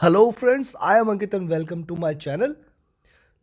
Hello friends, I am Ankit and welcome to my channel.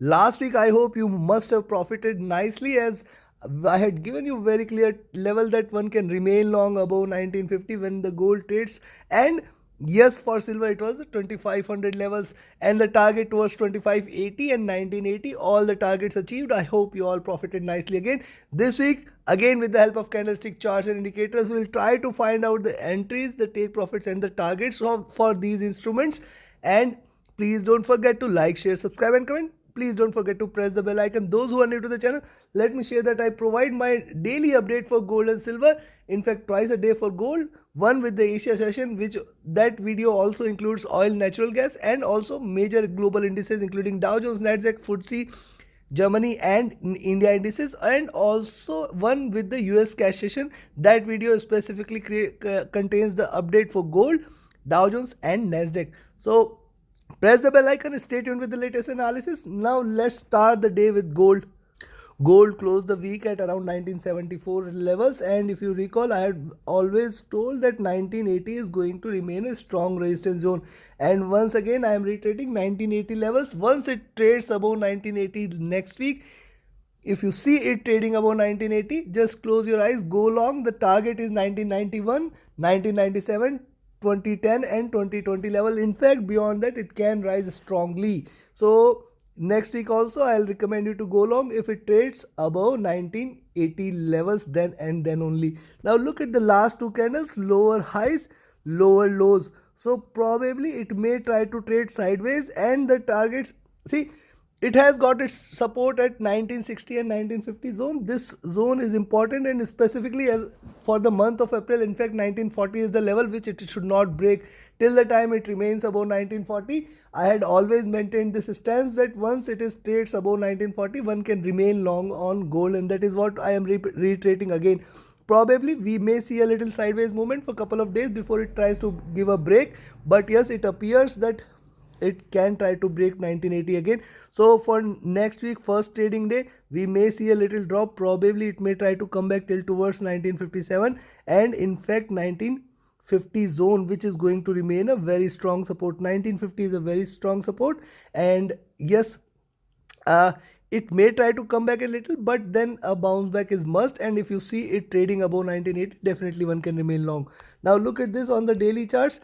Last week I hope you must have profited nicely as I had given you very clear level that one can remain long above 1950 when the gold trades, and yes, for silver it was 2500 levels and the target was 2580 and 1980. All the targets achieved. I hope you all profited nicely again. This week again, with the help of candlestick charts and indicators, we will try to find out the entries, the take profits and the targets for these instruments. And please don't forget to like, share, subscribe and comment. Please don't forget to press the bell icon. Those who are new to the channel, let me share that I provide my daily update for gold and silver. In fact, twice a day for gold, one with the Asia session, which that video also includes oil, natural gas and also major global indices including Dow Jones, Nasdaq, FTSE, Germany and India indices, and also one with the US cash session. That video specifically contains the update for gold, Dow Jones and Nasdaq. So press the bell icon, stay tuned with the latest analysis. Now let's start the day with gold. Gold closed the week at around 1974 levels, and if you recall, I had always told that 1980 is going to remain a strong resistance zone, and once again I am reiterating 1980 levels. Once it trades above 1980 next week, if you see it trading above 1980, just close your eyes, go long. The target is 1991, 1997, 2010 and 2020 level. In fact, beyond that it can rise strongly. So next week also I'll recommend you to go long if it trades above 1980 levels, then and then only. Now look at the last two candles, lower highs, lower lows. So probably it may try to trade sideways, and the targets, see, it has got its support at 1960 and 1950 zone. This zone is important, and specifically as for the month of April. In fact, 1940 is the level which it should not break till the time it remains above 1940. I had always maintained this stance that once it is trades above 1940, one can remain long on gold, and that is what I am reiterating again. Probably we may see a little sideways movement for a couple of days before it tries to give a break, but yes, it appears that it can try to break 1980 again. So for next week, first trading day, we may see a little drop. Probably it may try to come back till towards 1957, and in fact 1950 zone, which is going to remain a very strong support. 1950 is a very strong support, and yes, it may try to come back a little, but then a bounce back is must. And if you see it trading above 1980, definitely one can remain long. Now look at this on the daily charts.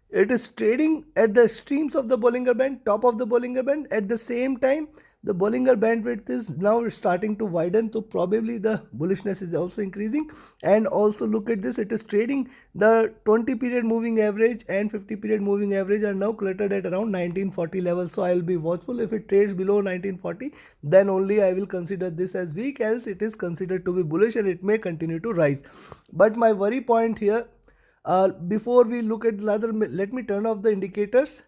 It is trading at the extremes of the Bollinger Band, top of the Bollinger Band. At the same time, the Bollinger Band width is now starting to widen, so probably the bullishness is also increasing. And also look at this, it is trading the 20 period moving average and 50 period moving average are now cluttered at around 1940 levels. So I will be watchful. If it trades below 1940, then only I will consider this as weak, else it is considered to be bullish and it may continue to rise. But my worry point here, before we look at the other, let me turn off the indicators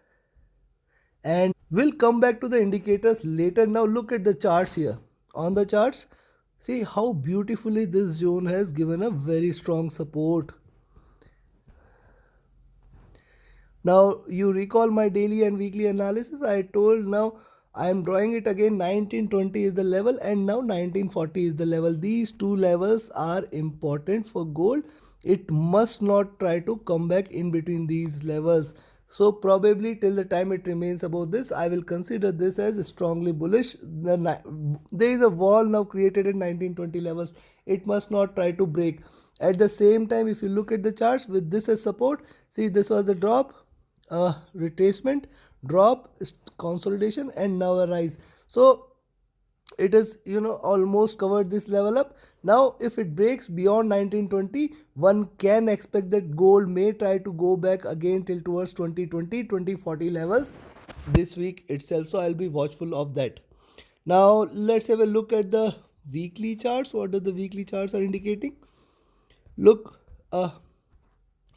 and we'll come back to the indicators later. Now look at the charts here. On the charts, see how beautifully this zone has given a very strong support. Now you recall my daily and weekly analysis. I told, now I am drawing it again. 1920 is the level and now 1940 is the level. These two levels are important for gold. It must not try to come back in between these levels. So probably till the time it remains above this, I will consider this as strongly bullish. There is a wall now created at 1920 levels. It must not try to break. At the same time, if you look at the charts with this as support, see this was the drop, retracement, drop, consolidation, and now a rise. So it is, almost covered this level up. Now if it breaks beyond 1920, one can expect that gold may try to go back again till towards 2020 2040 levels this week itself. So I'll be watchful of that. Now let's have a look at the weekly charts. What do the weekly charts are indicating? Look,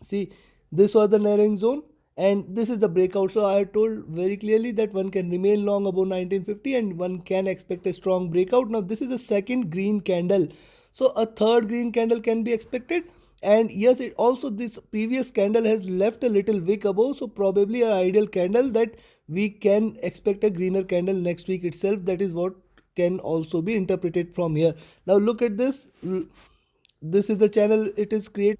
see, this was the narrowing zone and this is the breakout. So I told very clearly that one can remain long above 1950 and one can expect a strong breakout. Now this is a second green candle, so a third green candle can be expected. And yes, it also, this previous candle has left a little wick above, so probably an ideal candle that we can expect a greener candle next week itself. That is what can also be interpreted from here. Now look at this. This is the channel it is created,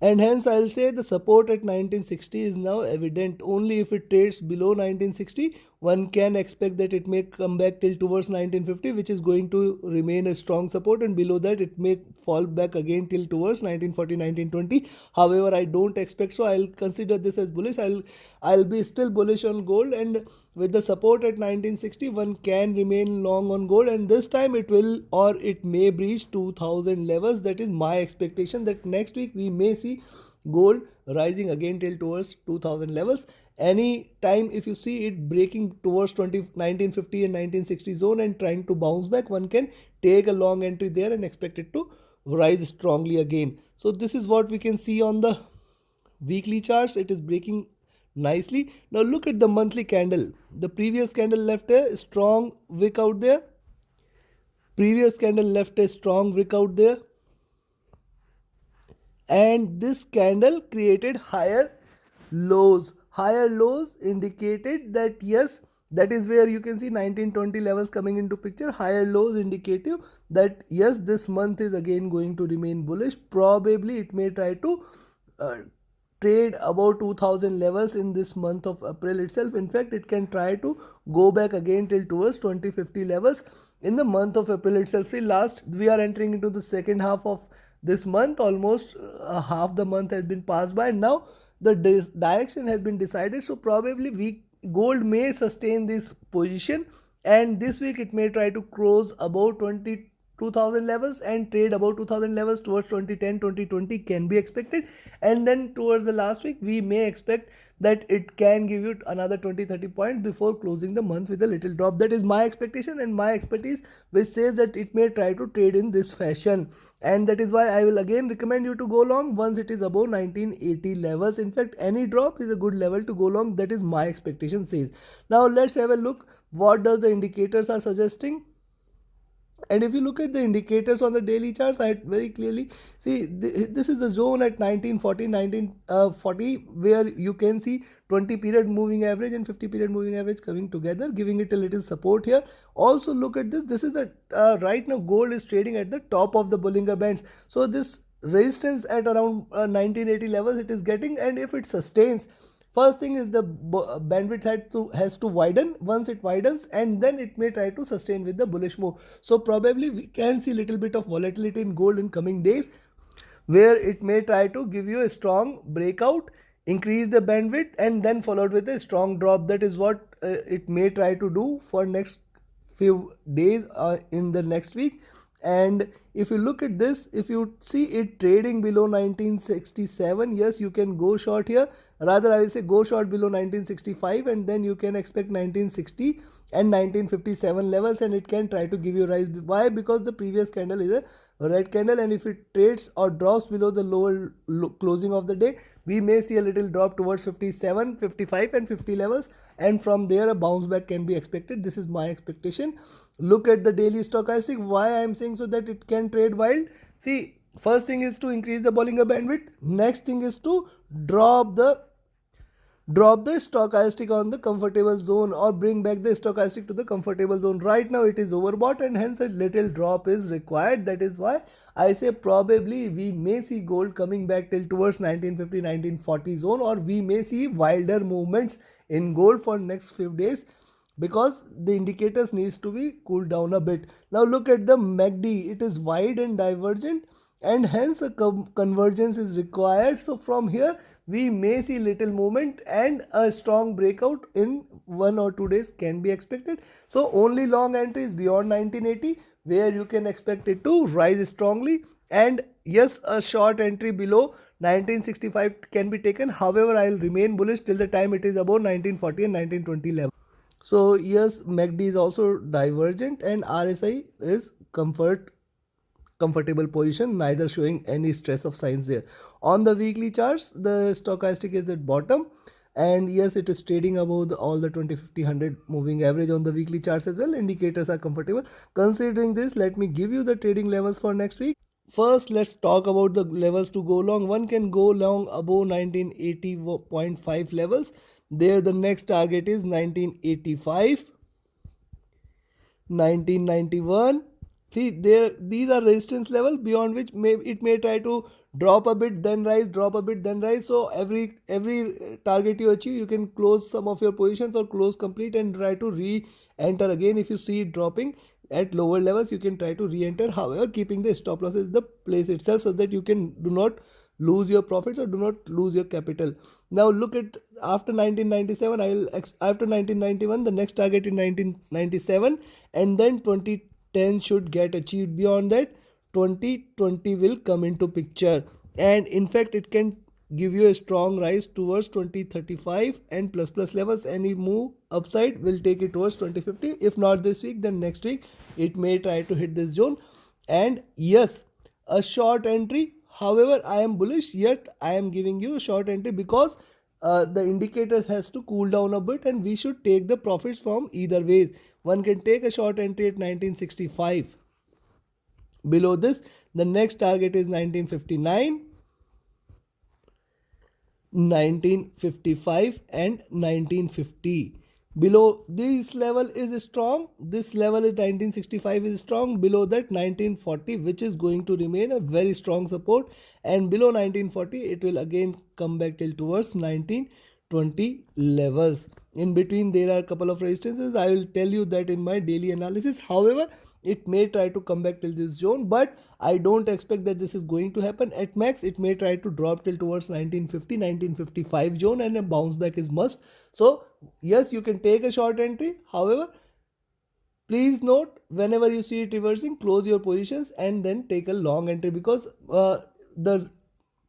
and hence I'll say the support at 1960 is now evident. Only if it trades below 1960, one can expect that it may come back till towards 1950, which is going to remain a strong support, and below that it may fall back again till towards 1940, 1920. However, I don't expect so. I'll consider this as bullish. I'll be still bullish on gold, and with the support at 1960, one can remain long on gold, and this time it will, or it may breach 2000 levels. That is my expectation, that next week we may see gold rising again till towards 2000 levels. Any time if you see it breaking towards 1950 and 1960 zone and trying to bounce back, one can take a long entry there and expect it to rise strongly again. So this is what we can see on the weekly charts. It is breaking nicely. Now look at the monthly candle. The previous candle left a strong wick out there. Previous candle left a strong wick out there. And this candle created higher lows. Higher lows indicated that yes, that is where you can see 1920 levels coming into picture. Higher lows indicative that yes, this month is again going to remain bullish. Probably it may try to trade about 2000 levels in this month of April itself. In fact, it can try to go back again till towards 2050 levels in the month of April itself. See, we are entering into the second half of this month. Almost half the month has been passed by, and now the direction has been decided. So probably gold may sustain this position, and this week it may try to close about 2000 levels and trade about 2000 levels towards 2010 2020 can be expected. And then towards the last week we may expect that it can give you another 20-30 points before closing the month with a little drop. That is my expectation and my expertise, which says that it may try to trade in this fashion, and that is why I will again recommend you to go long once it is above 1980 levels. In fact, any drop is a good level to go long. That is my expectation says. Now let's have a look what does the indicators are suggesting. And if you look at the indicators on the daily charts, I very clearly see this is the zone at 1940, 1940, where you can see 20 period moving average and 50 period moving average coming together, giving it a little support here. Also look at this. This is the right now gold is trading at the top of the Bollinger Bands. So this resistance at around 1980 levels it is getting, and if it sustains, first thing is the bandwidth has to widen. Once it widens, and then it may try to sustain with the bullish move. So probably we can see little bit of volatility in gold in coming days, where it may try to give you a strong breakout, increase the bandwidth, and then followed with a strong drop. That is what it may try to do for next few days in the next week. And if you look at this, if you see it trading below 1967, yes, you can go short here. Rather, I will say go short below 1965, and then you can expect 1960 and 1957 levels, and it can try to give you rise. Why? Because the previous candle is a red candle, and if it trades or drops below the lower closing of the day, we may see a little drop towards 57, 55 and 50 levels, and from there a bounce back can be expected. This is my expectation. Look at the daily stochastic. Why I am saying so that it can trade wild. See, first thing is to increase the Bollinger Bandwidth. Next thing is to drop the stochastic on the comfortable zone, or bring back the stochastic to the comfortable zone. Right now it is overbought, and hence a little drop is required. That is why I say probably we may see gold coming back till towards 1950 1940 zone, or we may see wilder movements in gold for next few days, because the indicators needs to be cooled down a bit. Now look at the MACD. It is wide and divergent, and hence a convergence is required. So from here we may see little movement, and a strong breakout in 1 or 2 days can be expected. So only long entries beyond 1980, where you can expect it to rise strongly, and yes, a short entry below 1965 can be taken. However, I will remain bullish till the time it is above 1940 and 1920 level. So yes, MACD is also divergent, and RSI is comfortable position, neither showing any stress of signs there. On the weekly charts, the stochastic is at bottom, and yes, it is trading above all the 20, 50, 100 moving average on the weekly charts as well. Indicators are comfortable. Considering this, let me give you the trading levels for next week. First, let's talk about the levels to go long. One can go long above 1980.5 levels. There the next target is 1985, 1991. See, these are resistance level beyond which it may try to drop a bit then rise, drop a bit then rise. So every target you achieve, you can close some of your positions or close complete and try to re-enter again. If you see it dropping at lower levels, you can try to re-enter, however keeping the stop losses in the place itself, so that you can do not lose your profits or do not lose your capital. Now look at after 1997, after 1991 the next target in 1997, and then 2010 should get achieved. Beyond that 2020 will come into picture, and in fact it can give you a strong rise towards 2035 and plus levels. Any move upside will take it towards 2050. If not this week, then next week it may try to hit this zone. And yes, a short entry, however I am bullish, yet I am giving you a short entry because the indicators has to cool down a bit, and we should take the profits from either ways. One can take a short entry at 1965. Below this, the next target is 1959, 1955 and 1950. Below this level is strong, this level is 1965 is strong. Below that 1940, which is going to remain a very strong support, and below 1940 it will again come back till towards 1920 levels. In between there are a couple of resistances. I will tell you that in my daily analysis. However, it may try to come back till this zone, but I don't expect that this is going to happen. At max it may try to drop till towards 1950 1955 zone, and a bounce back is must. So yes, you can take a short entry, however please note, whenever you see it reversing, close your positions and then take a long entry, because the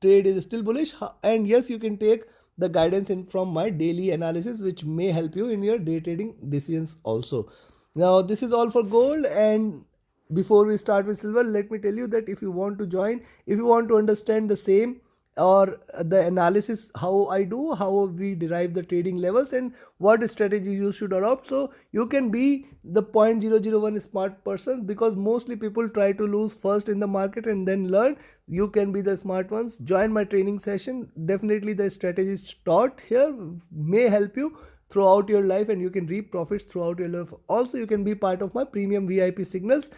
trade is still bullish. And yes, you can take the guidance in from my daily analysis, which may help you in your day trading decisions also. Now this is all for gold, and before we start with silver, let me tell you that if you want to join, if you want to understand the same or the analysis how I do, how we derive the trading levels and what strategy you should adopt, so you can be the 0.001 smart person, because mostly people try to lose first in the market and then learn. You can be the smart ones. Join my training session. Definitely the strategies taught here may help you throughout your life, and you can reap profits throughout your life. Also, you can be part of my premium VIP signals,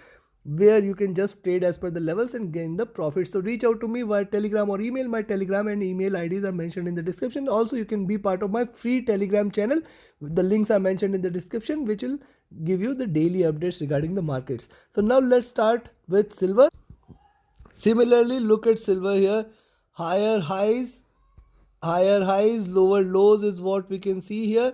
where you can just trade as per the levels and gain the profits. So reach out to me via Telegram or email. My Telegram and email IDs are mentioned in the description. Also, you can be part of my free Telegram channel. The links are mentioned in the description, which will give you the daily updates regarding the markets. So now let's start with silver. Similarly, look at silver here. Higher highs, lower lows is what we can see here,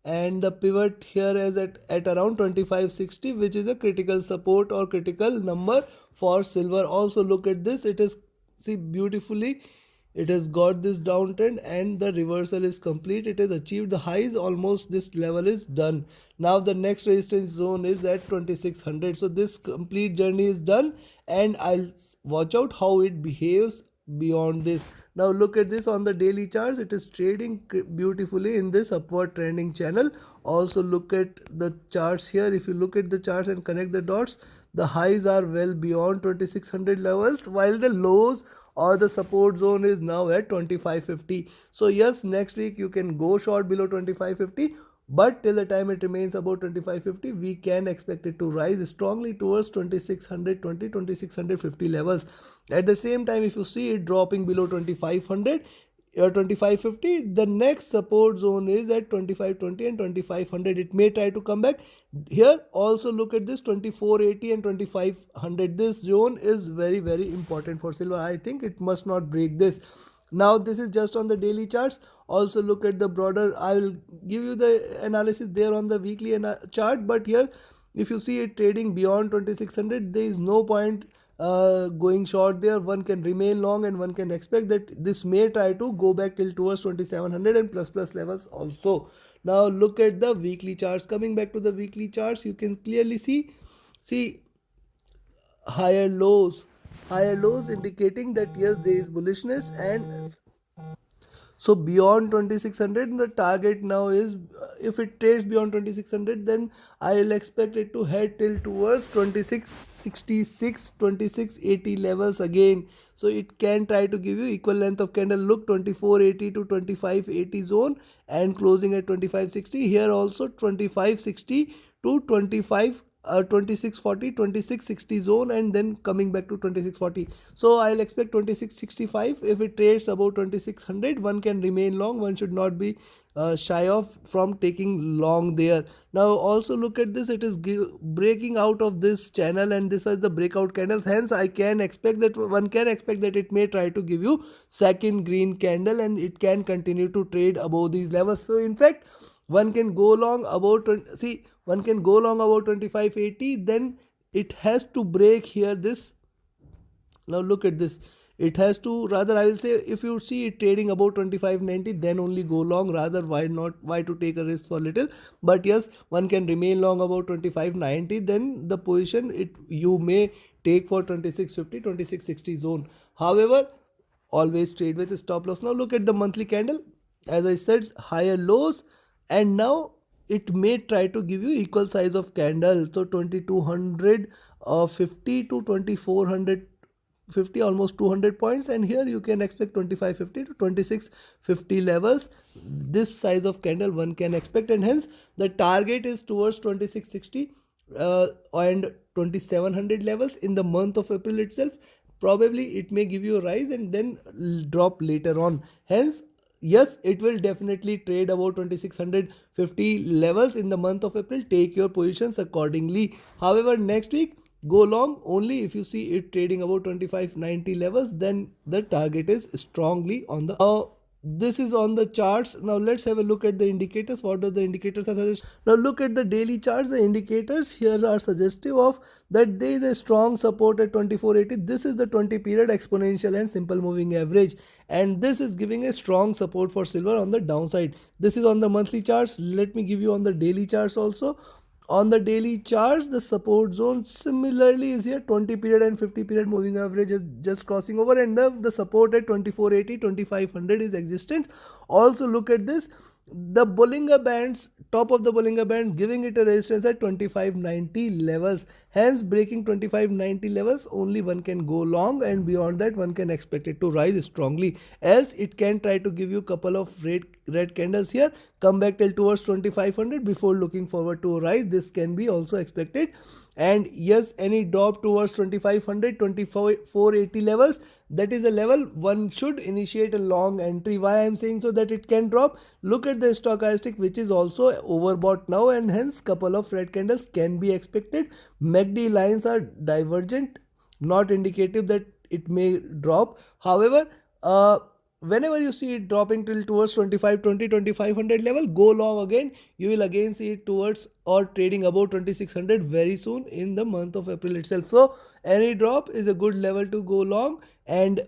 and the pivot here is at around 2560, which is a critical support or critical number for silver. Also look at this, it is, see beautifully, it has got this downtrend and the reversal is complete. It has achieved the highs, almost this level is done. Now the next resistance zone is at 2600. So this complete journey is done, and I'll watch out how it behaves beyond this. Now look at this on the daily charts. It is trading beautifully in this upward trending channel. Also look at the charts here. If you look at the charts and connect the dots, the highs are well beyond 2600 levels, while the lows or the support zone is now at 2550. So yes, next week you can go short below 2550, but till the time it remains above 2550, we can expect it to rise strongly towards 2620 2650 levels. At the same time, if you see it dropping below 2500 or 2550, the next support zone is at 2520 and 2500. It may try to come back here. Also look at this 2480 and 2500. This zone is very important for silver. I think it must not break this. Now this is just on the daily charts. Also look at the broader, I will give you the analysis there on the weekly chart, but here if you see it trading beyond 2600, there is no point going short there. One can remain long, and one can expect that this may try to go back till towards 2700 and plus levels also. Now look at the weekly charts. Coming back to the weekly charts, you can clearly see higher lows, indicating that yes, there is bullishness. And so beyond 2600, the target now is, if it trades beyond 2600, then I'll expect it to head till towards 2666 2680 levels again. So it can try to give you equal length of candle. Look, 2480 to 2580 zone and closing at 2560. Here also 2560 to 25 2640, 2660 zone, and then coming back to 2640. So I'll expect 2665. If it trades above 2600, one can remain long. One should not be shy of from taking long there. Now also look at this, it is breaking out of this channel, and this is the breakout candles. Hence I can expect that one can expect that it may try to give you second green candle, and it can continue to trade above these levels. So in fact, one can go long about 20, see, one can go long about 2580. Then it has to break here this. Now look at this, it has to, rather I will say, if you see it trading about 2590, then only go long. Rather, why not, why to take a risk for little? But yes, one can remain long about 2590. Then the position it you may take for 2650, 2660 zone. However, always trade with a stop loss. Now look at the monthly candle. As I said, higher lows, and now it may try to give you equal size of candle. So 2200 50 to 2450, almost 200 points, and here you can expect 2550 to 2650 levels. This size of candle one can expect, and hence the target is towards 2660 and 2700 levels in the month of April itself. Probably it may give you a rise and then drop later on. Hence, yes, it will definitely trade about 2650 levels in the month of April. Take your positions accordingly. However, next week go long only if you see it trading about 2590 levels. Then the target is strongly on the this is on the charts. Now let's have a look at the indicators. What are the indicators are suggesting? Now look at the daily charts. The indicators here are suggestive of that there is a strong support at 2480. This is the 20 period exponential and simple moving average, and this is giving a strong support for silver on the downside. This is on the monthly charts. Let me give you on the daily charts also. On the daily charts, the support zone similarly is here. 20 period and 50 period moving average is just crossing over, and the support at 2480, 2500 is existent. Also look at this, the Bollinger Bands, top of the Bollinger Bands giving it a resistance at 2590 levels. Hence breaking 2590 levels, only one can go long, and beyond that one can expect it to rise strongly. Else it can try to give you couple of red candles here, come back till towards 2500 before looking forward to a rise. This can be also expected. And yes, any drop towards 2500, 2480 levels, that is a level one should initiate a long entry. Why I am saying so? That it can drop. Look at the stochastic, which is also overbought now, and hence couple of red candles can be expected. MACD lines are divergent, not indicative that it may drop. However, whenever you see it dropping till towards 2520, 2500 level, go long again. You will again see it towards or trading above 2600 very soon in the month of April itself. So any drop is a good level to go long, and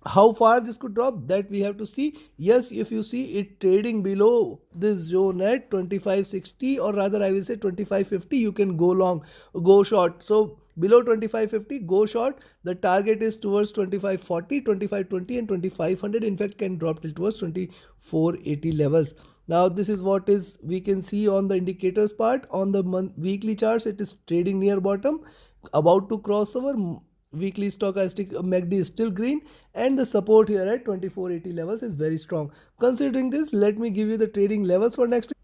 how far this could drop, that we have to see. Yes, if you see it trading below this zone at 2560, or rather I will say 2550, you can go long, go short. So below 2550, go short. The target is towards 2540, 2520 and 2500. In fact, can drop till towards 2480 levels. Now this is what is we can see on the indicators part. On the weekly charts, it is trading near bottom, about to cross over. Weekly stochastic MACD is still green, and the support here at 2480 levels is very strong. Considering this, let me give you the trading levels for next week.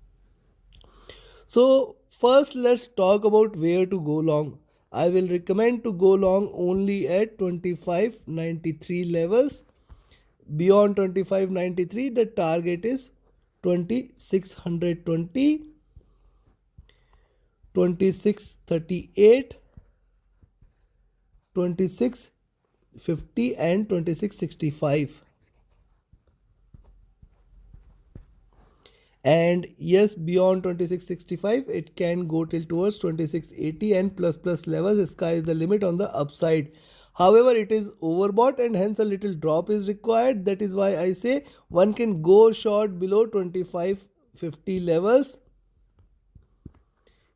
So first let's talk about where to go long. I will recommend to go long only at 2593 levels. Beyond 2593, the target is 2620, 2638, 2650 and 2665. And yes, beyond 2665 it can go till towards 2680 and plus levels. Sky is the limit on the upside. However, it is overbought, and hence a little drop is required. That is why I say one can go short below 2550 levels.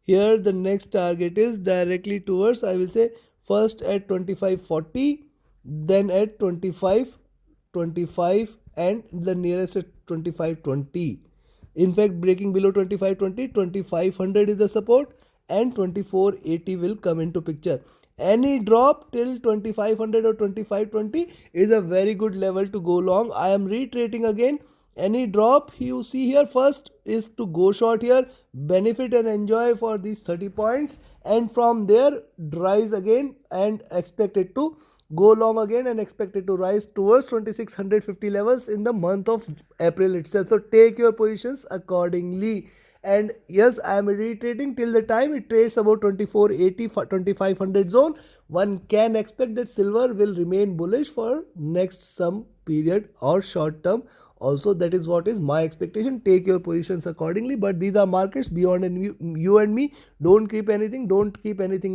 Here the next target is directly towards, I will say, first at 2540, then at 2525, and the nearest at 2520. In fact, breaking below 2520, 2500 is the support, and 2480 will come into picture. Any drop till 2500 or 2520 is a very good level to go long. I am reiterating again, any drop you see here, first is to go short here, benefit and enjoy for these 30 points, and from there rise again and expect it to go long again and expect it to rise towards 2650 levels in the month of April itself. So take your positions accordingly. And yes, I am reiterating, till the time it trades about 2480 2500 zone, one can expect that silver will remain bullish for next some period or short term also. That is what is my expectation. Take your positions accordingly, but these are markets beyond you and me. Don't keep anything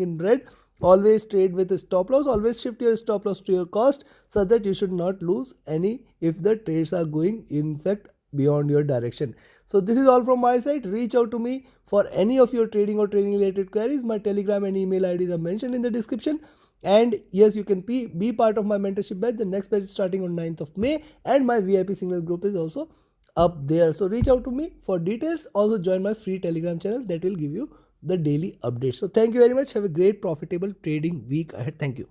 in red. Always trade with a stop loss. Always shift your stop loss to your cost, so that you should not lose any if the trades are going in fact beyond your direction. So this is all from my side. Reach out to me for any of your trading or trading related queries. My Telegram and email IDs are mentioned in the description. And yes, you can be part of my mentorship batch. The next batch is starting on 9th of May, and my VIP single group is also up there. So reach out to me for details. Also join my free Telegram channel that will give you the daily updates. So thank you very much. Have a great profitable trading week ahead. Thank you.